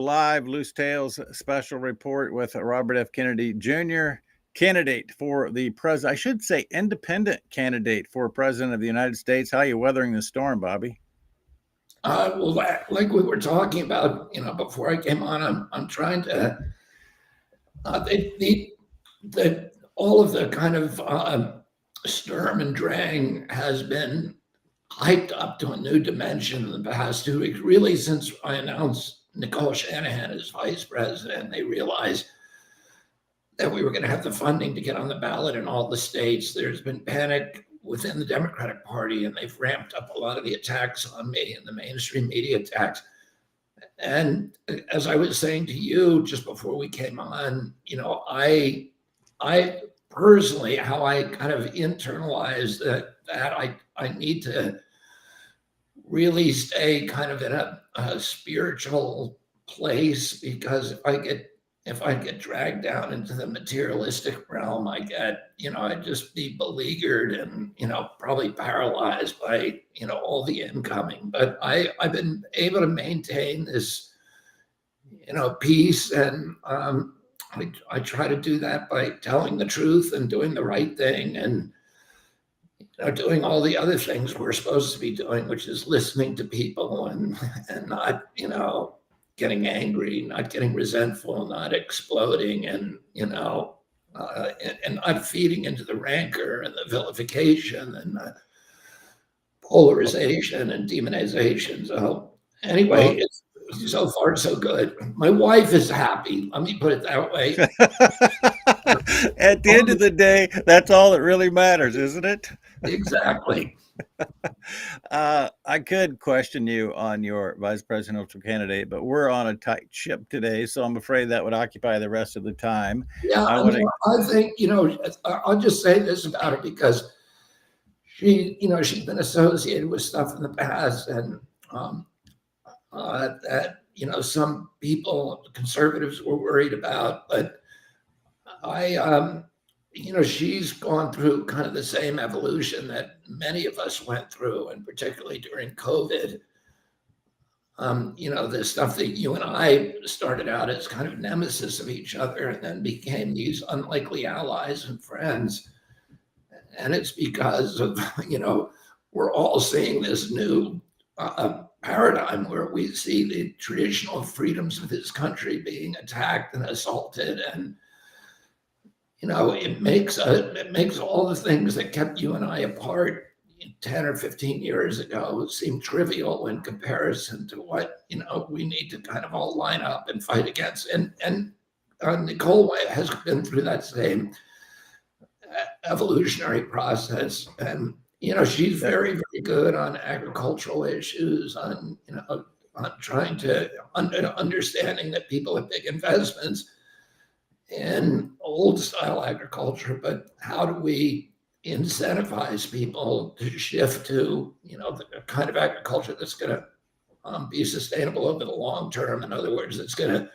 Live Loose Tales special report with Robert F. Kennedy Jr., candidate for the president. I should say independent candidate for president of the United States. How are you weathering the storm, Bobby? Well, like we were talking about, before I came on, I'm trying to all of the kind of Sturm and Drang has been hyped up to a new dimension in the past 2 weeks. Really, since I announced Nicole Shanahan as vice president, they realized that we were going to have the funding to get on the ballot in all the states. There's been panic within the Democratic Party, and they've ramped up a lot of the attacks on me and the mainstream media attacks. And as I was saying to you just before we came on, I personally, how I kind of internalized that I need to really stay kind of in a spiritual place, because if I get dragged down into the materialistic realm, I'd just be beleaguered and, probably paralyzed by, all the incoming. But I've been able to maintain this, peace. And I try to do that by telling the truth and doing the right thing, and, doing all the other things we're supposed to be doing, which is listening to people and not, getting angry, not getting resentful, not exploding, and and not feeding into the rancor and the vilification and the polarization and demonization. So anyway, Well, it's so far so good. My wife is happy. Let me put it that way. at the end of the day, that's all that really matters, isn't it? Exactly. I could question you on your vice presidential candidate, but we're on a tight ship today, so I'm afraid that would occupy the rest of the time. Yeah, I I want mean, to. I think, I'll just say this about her, because she's been associated with stuff in the past, and that, some people, conservatives, were worried about. But she's gone through kind of the same evolution that many of us went through, and particularly during COVID. The stuff that you and I started out as kind of nemesis of each other and then became these unlikely allies and friends. And it's because of, we're all seeing this new paradigm where we see the traditional freedoms of this country being attacked and assaulted. And, it makes all the things that kept you and I apart 10 or 15 years ago seem trivial in comparison to what, we need to kind of all line up and fight against. And Nicole has been through that same evolutionary process. And, she's very, very good on agricultural issues, on, on trying to understanding that people have big investments in old style agriculture, but how do we incentivize people to shift to, the kind of agriculture that's going to be sustainable over the long term? In other words, it's going to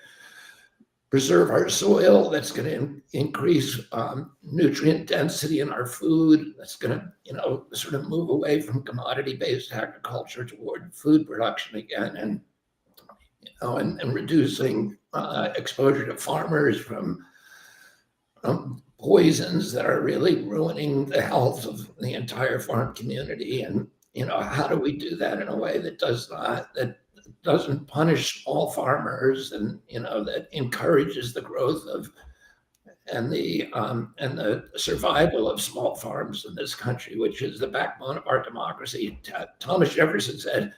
preserve our soil, that's going to increase nutrient density in our food, that's going to, sort of move away from commodity-based agriculture toward food production again, and and reducing exposure to farmers from poisons that are really ruining the health of the entire farm community. And how do we do that in a way that doesn't punish all farmers, and that encourages the growth of and the survival of small farms in this country, which is the backbone of our democracy. Thomas Jefferson said,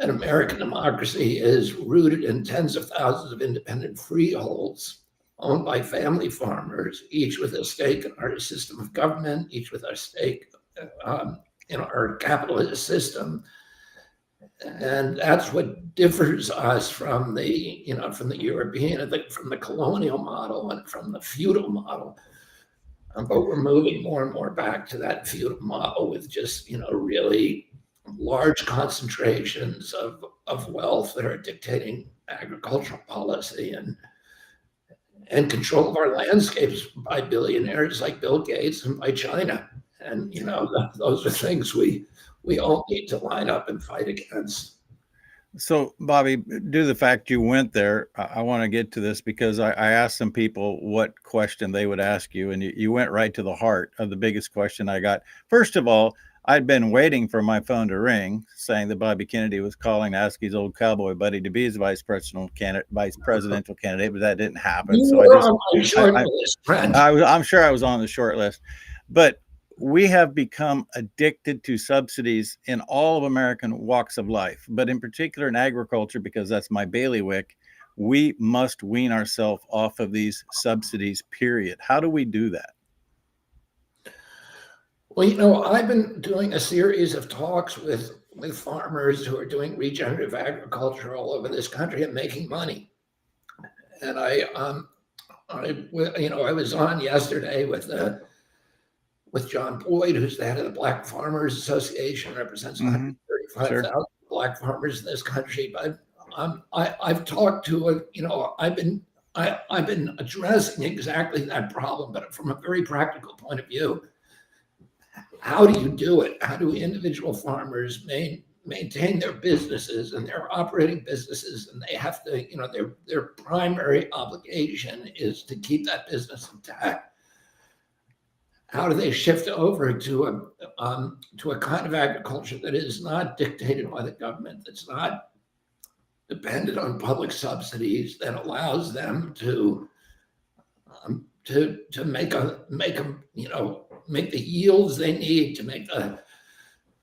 an American democracy is rooted in tens of thousands of independent freeholds owned by family farmers, each with a stake in our system of government, each with a stake in our capitalist system. And that's what differs us from the European, from the colonial model and from the feudal model. But we're moving more and more back to that feudal model with just, really large concentrations of wealth that are dictating agricultural policy and control of our landscapes by billionaires like Bill Gates and by China. And, those are things we all need to line up and fight against. So, Bobby, due to the fact you went there, I want to get to this because I asked some people what question they would ask you, and you went right to the heart of the biggest question I got. First of all, I'd been waiting for my phone to ring, saying that Bobby Kennedy was calling to ask his old cowboy buddy to be his vice presidential candidate, but that didn't happen. You So were on my short I, list, friend. I'm sure I was on the short list, but we have become addicted to subsidies in all of American walks of life, but in particular in agriculture, because that's my bailiwick. We must wean ourselves off of these subsidies, period. How do we do that? Well, I've been doing a series of talks with farmers who are doing regenerative agriculture all over this country and making money. And I was on yesterday with John Boyd, who's the head of the Black Farmers Association, represents Mm-hmm. 135,000 Sure. Black farmers in this country. But I've talked to I've been addressing exactly that problem, but from a very practical point of view. How do you do it? How do individual farmers maintain their businesses and their operating businesses? And they have to, their primary obligation is to keep that business intact. How do they shift over to a kind of agriculture that is not dictated by the government, that's not dependent on public subsidies, that allows them to make the yields they need, to make the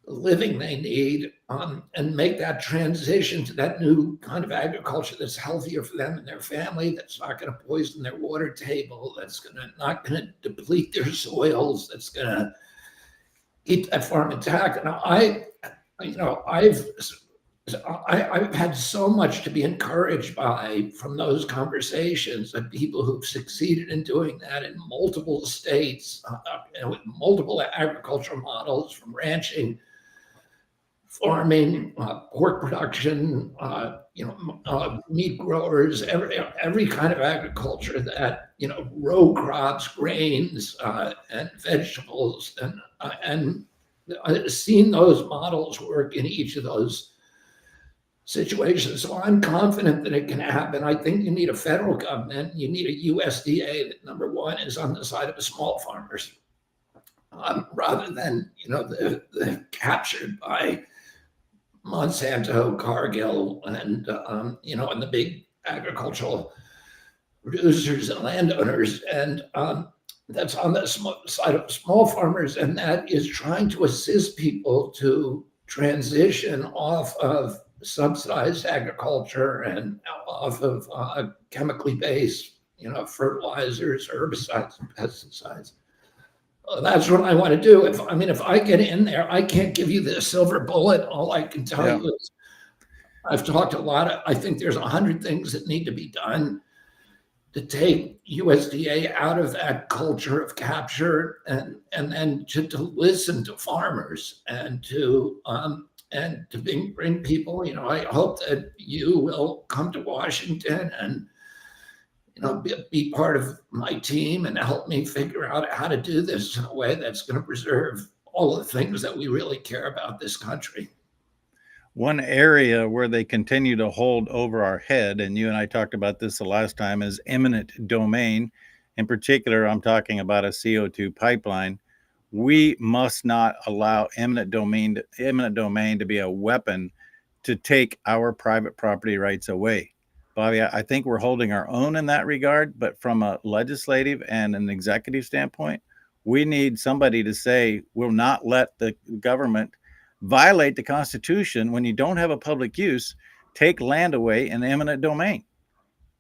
living they need, and make that transition to that new kind of agriculture that's healthier for them and their family, that's not going to poison their water table, that's not going to deplete their soils, that's going to keep that farm intact. And I've had so much to be encouraged by from those conversations of people who've succeeded in doing that in multiple states, with multiple agricultural models, from ranching, farming, pork production, meat growers, every kind of agriculture that, row crops, grains, and vegetables, and I've seen those models work in each of those situations. So I'm confident that it can happen. I think you need a federal government. You need a USDA that, number one, is on the side of the small farmers, rather than the captured by Monsanto, Cargill, and and the big agricultural producers and landowners. And that's on the side of small farmers, and that is trying to assist people to transition off of subsidized agriculture and off of chemically based, fertilizers, herbicides, and pesticides. That's what I want to do. If I get in there, I can't give you the silver bullet. All I can tell Yeah. you is I've talked a lot. I think there's 100 things that need to be done to take USDA out of that culture of capture, and then to listen to farmers and to bring people. I hope that you will come to Washington and be part of my team and help me figure out how to do this in a way that's going to preserve all the things that we really care about this country. One area where they continue to hold over our head, and you and I talked about this the last time, is eminent domain. In particular, I'm talking about a CO2 pipeline. We must not allow eminent domain to be a weapon to take our private property rights away. Bobby, I think we're holding our own in that regard, but from a legislative and an executive standpoint, we need somebody to say, we'll not let the government violate the Constitution when you don't have a public use, take land away in eminent domain.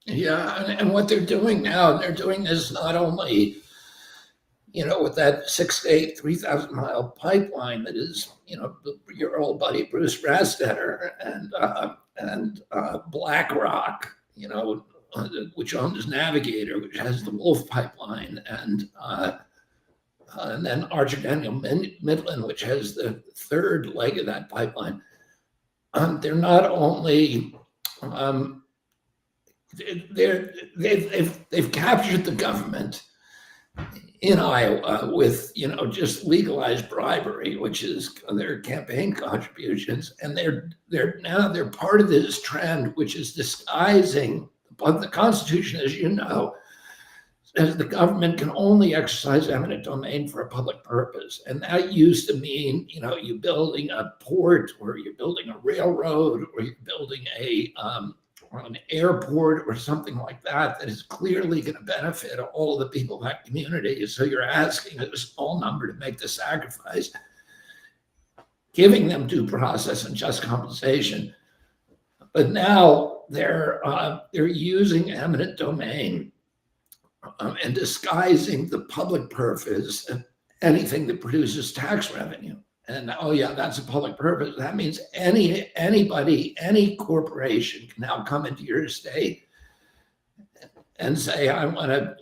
Yeah, and what they're doing now, they're doing this not only, with that 6 to 8, 3,000-mile pipeline that is, your old buddy Bruce Rastetter and BlackRock, which owns Navigator, which has the Wolf pipeline, and then Archer-Daniels Midland, which has the third leg of that pipeline. They're not only they've captured the government, in Iowa with, just legalized bribery, which is their campaign contributions. And they're part of this trend, which is disguising, but the Constitution, as you know, says the government can only exercise eminent domain for a public purpose. And that used to mean, you building a port, or you're building a railroad, or you're building an airport or something like that is clearly going to benefit all of the people in that community. So you're asking a small number to make the sacrifice, giving them due process and just compensation. But now they're using eminent domain and disguising the public purpose, anything that produces tax revenue. And oh yeah, that's a public purpose. That means anybody, any corporation can now come into your state and say, I want to,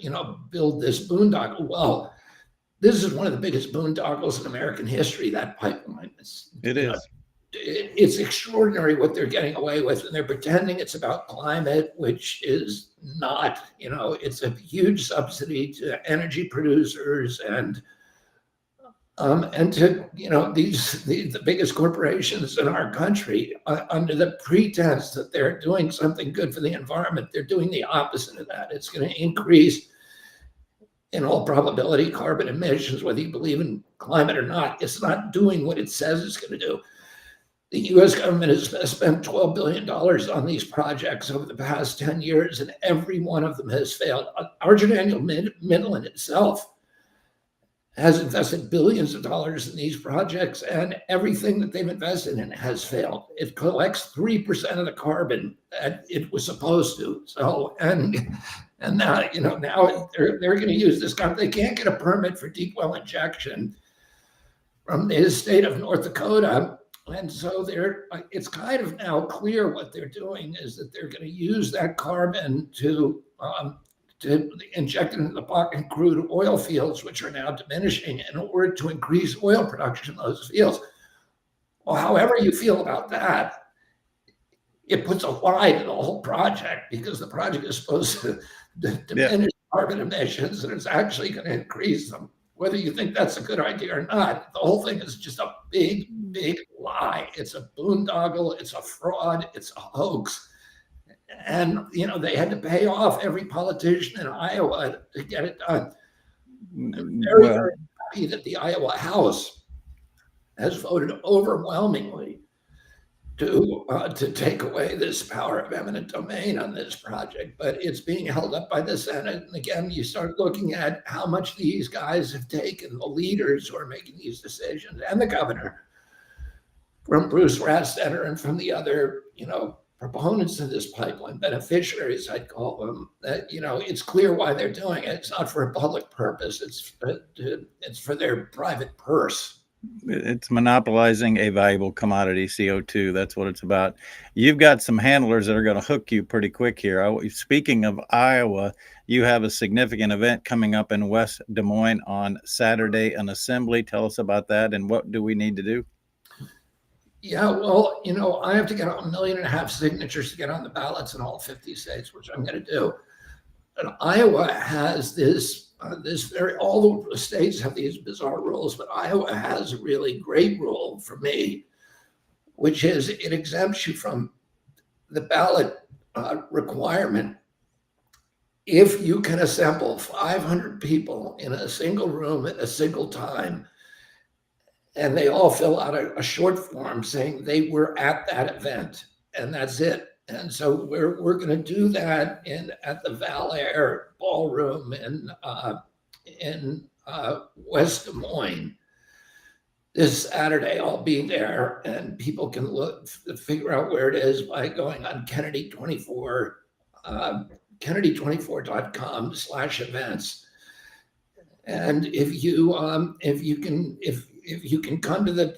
build this boondoggle. Well, this is one of the biggest boondoggles in American history. That pipeline It is. It's extraordinary what they're getting away with, and they're pretending it's about climate, which is not. It's a huge subsidy to energy producers and to the biggest corporations in our country, under the pretense that they're doing something good for the environment. They're doing the opposite of that. It's going to increase, in all probability, carbon emissions, whether you believe in climate or not. It's not doing what it says it's going to do. The U.S. government has spent $12 billion on these projects over the past 10 years, and every one of them has failed. Arch-Midland itself has invested billions of dollars in these projects, and everything that they've invested in has failed. It collects 3% of the carbon that it was supposed to. So, and now, now they're going to use this kind. They can't get a permit for deep well injection from the state of North Dakota. And so it's kind of now clear what they're doing is that they're going to use that carbon to inject it into the Bakken crude oil fields, which are now diminishing, in order to increase oil production in those fields. Well, however you feel about that, it puts a lie to the whole project, because the project is supposed to diminish carbon emissions, and it's actually going to increase them. Whether you think that's a good idea or not, the whole thing is just a big, big lie. It's a boondoggle. It's a fraud. It's a hoax. And, they had to pay off every politician in Iowa to get it done. I'm very, very happy that the Iowa House has voted overwhelmingly to take away this power of eminent domain on this project, but it's being held up by the Senate. And again, you start looking at how much these guys have taken, the leaders who are making these decisions, and the governor, from Bruce Rastetter and from the other, proponents of this pipeline, beneficiaries, I'd call them, that, it's clear why they're doing it. It's not for a public purpose. It's for their private purse. It's monopolizing a valuable commodity, CO2. That's what it's about. You've got some handlers that are going to hook you pretty quick here. Speaking of Iowa, you have a significant event coming up in West Des Moines on Saturday, an assembly. Tell us about that, and what do we need to do? Yeah, well, I have to get 1.5 million signatures to get on the ballots in all 50 states, which I'm going to do. And Iowa has this all the states have these bizarre rules, but Iowa has a really great rule for me, which is it exempts you from the ballot requirement if you can assemble 500 people in a single room at a single time, and they all fill out a short form saying they were at that event, and that's it. And so we're going to do that at the Val Air Ballroom in West Des Moines this Saturday. I'll be there, and people can figure out where it is by going on Kennedy24, Kennedy24.com/events. And if you can come to to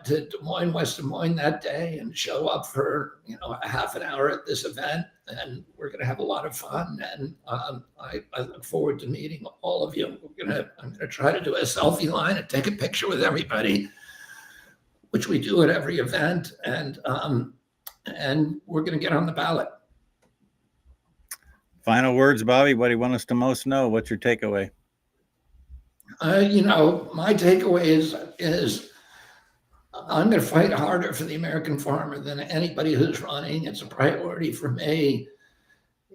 Des Moines, West Des Moines that day and show up for a half an hour at this event, and we're going to have a lot of fun. And I look forward to meeting all of you. I'm gonna try to do a selfie line and take a picture with everybody, which we do at every event, and we're going to get on the ballot. Final words, Bobby. What do you want us to most know? What's your takeaway? My takeaway is I'm going to fight harder for the American farmer than anybody who's running. It's a priority for me.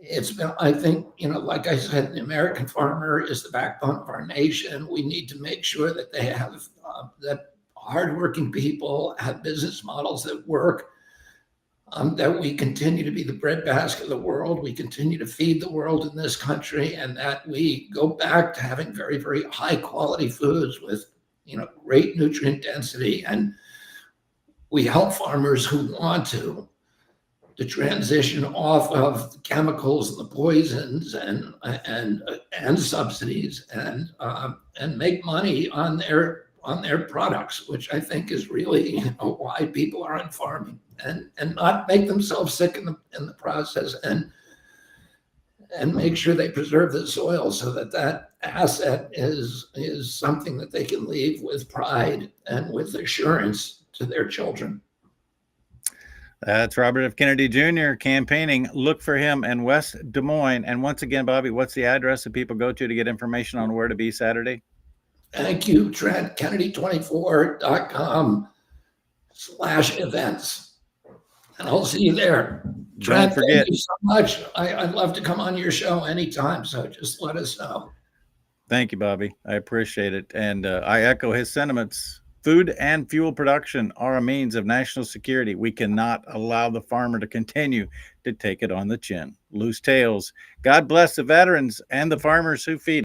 It's been, I think, like I said, the American farmer is the backbone of our nation. We need to make sure that they have that hardworking people have business models that work, that we continue to be the breadbasket of the world, we continue to feed the world in this country, and that we go back to having very, very high quality foods with, great nutrient density, and we help farmers who want to transition off of the chemicals and the poisons and subsidies and make money on their products, which I think is really why people are on farming, and not make themselves sick in the process, and make sure they preserve the soil so that that asset is something that they can leave with pride and with assurance to their children. That's Robert F. Kennedy Jr. campaigning. Look for him in West Des Moines. And once again, Bobby, what's the address that people go to get information on where to be Saturday? Thank you, Trent. Kennedy24.com/events. And I'll see you there. Trent, Don't forget. thank you so much. I'd love to come on your show anytime, so just let us know. Thank you, Bobby. I appreciate it. And I echo his sentiments. Food and fuel production are a means of national security. We cannot allow the farmer to continue to take it on the chin. Loose tales. God bless the veterans and the farmers who feed.